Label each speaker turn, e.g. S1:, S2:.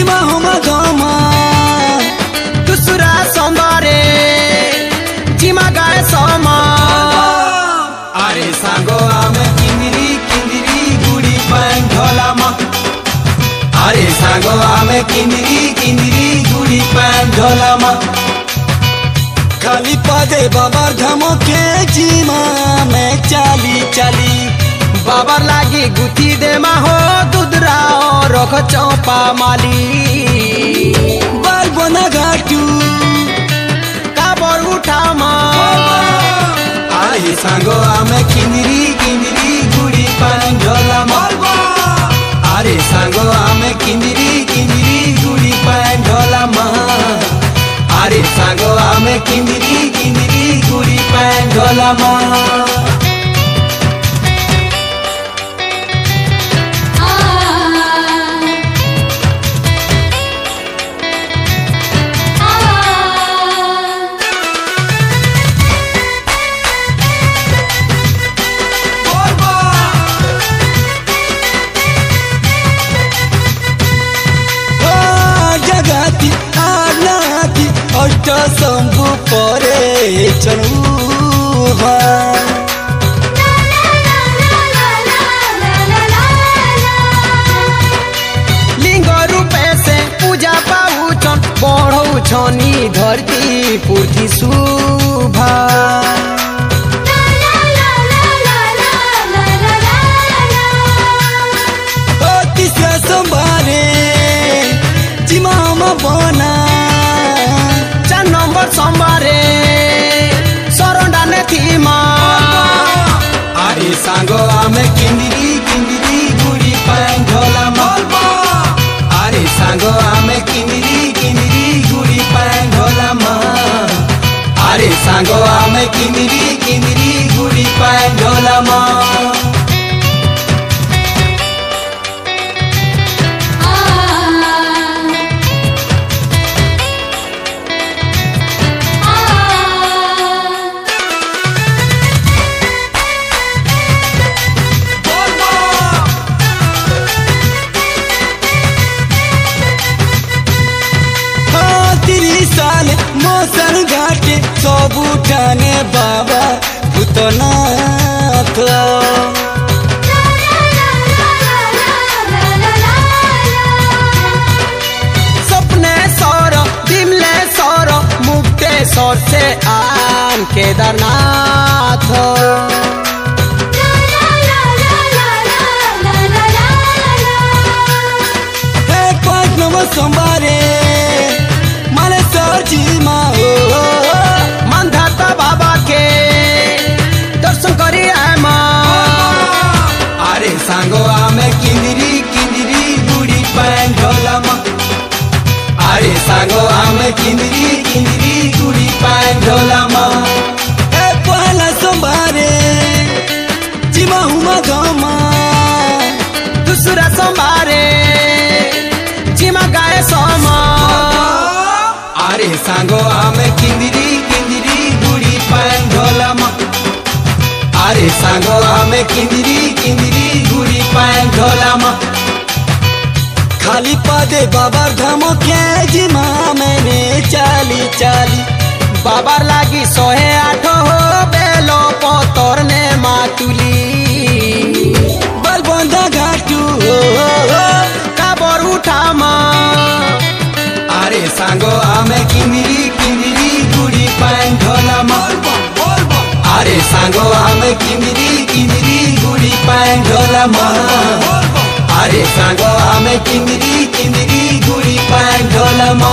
S1: जिमा हुमा गमा
S2: दूसरा सोमवारे जिमा गाए सोमा
S1: अरे सांगो आमे किंदिरी किंदिरी गुड़ी पैं ढोलामा अरे सांगो आमे किंदिरी किंदिरी गुड़ी पैं ढोलामा खाली पदे बाबर धमो के जिमा में चाली चाली
S2: बाबर लागी गुथी दे मा हो दुदरा और रख चौपा माली
S1: बाल बना घाटू
S2: काबर उठा मा
S1: अरे सांगो आमे किंदिरी किंदिरी गुड़ी पैं ढोलामा अरे सांगो आमे किंदिरी किंदिरी गुड़ी पैं ढोलामा अरे सांगो आमे किंदिरी किंदिरी गुड़ी पैं ढोलामा अष्ट शंभु परे चलूहा
S2: लिंग रूपे से पूजा पाऊचन बढ़ऊ छनी धरती पूर्ति शुभा
S1: तीसरा सोमवारे जिमा बना
S2: सोमवारे सरोंडा ने थी माँ
S1: अरे सांगो आमे किंदिरी किंदिरी गुड़ी पैं ढोलामा अरे सांगो आमे किंदिरी किंदिरी गुड़ी पैं ढोलामा अरे सांगो आमे किंदिरी किंदिरी गुड़ी पैं ढोलामा मोसन घाटे सबू ठाने बाबा भूतनाथ
S2: सपने सौर बिमले सौर मुक्ते सौर से आन केदारनाथ
S1: सोमवारे माने सरजीमा हो
S2: मंधाता बाबा के दर्शन करी आए माँ
S1: अरे सांगो आमे किंदिरी किंदिरी गुड़ी पैं ढोलामा अरे सांगो आमे किंदिरी किंदिरी गुड़ी पैं ढोलामा पहला सोमवारे जिमा हुमा गमा
S2: दूसरा सोमवारे जिमा गाए सोमा
S1: अरे सांगो आमे किंदिरी किंदिरी गुड़ी पैं ढोलामा अरे सांगो आमे किंदिरी किंदिरी गुड़ी पैं ढोलामा खाली पदे बाबर धमो के जिमा मैंने चाली चाली
S2: बाबर लागी 108 हो बेलो पतर ने मातुली
S1: बलबंदा घाटू
S2: काबर उठा मा
S1: अरे सांगो आमे किंदिरी किंदिरी गुड़ी पैं ढोलामा अरे सांगो आमे किंदिरी किंदिरी गुड़ी पैं ढोलामा अरे सांगो आमे किंदिरी किंदिरी गुड़ी पैं ढोलामा।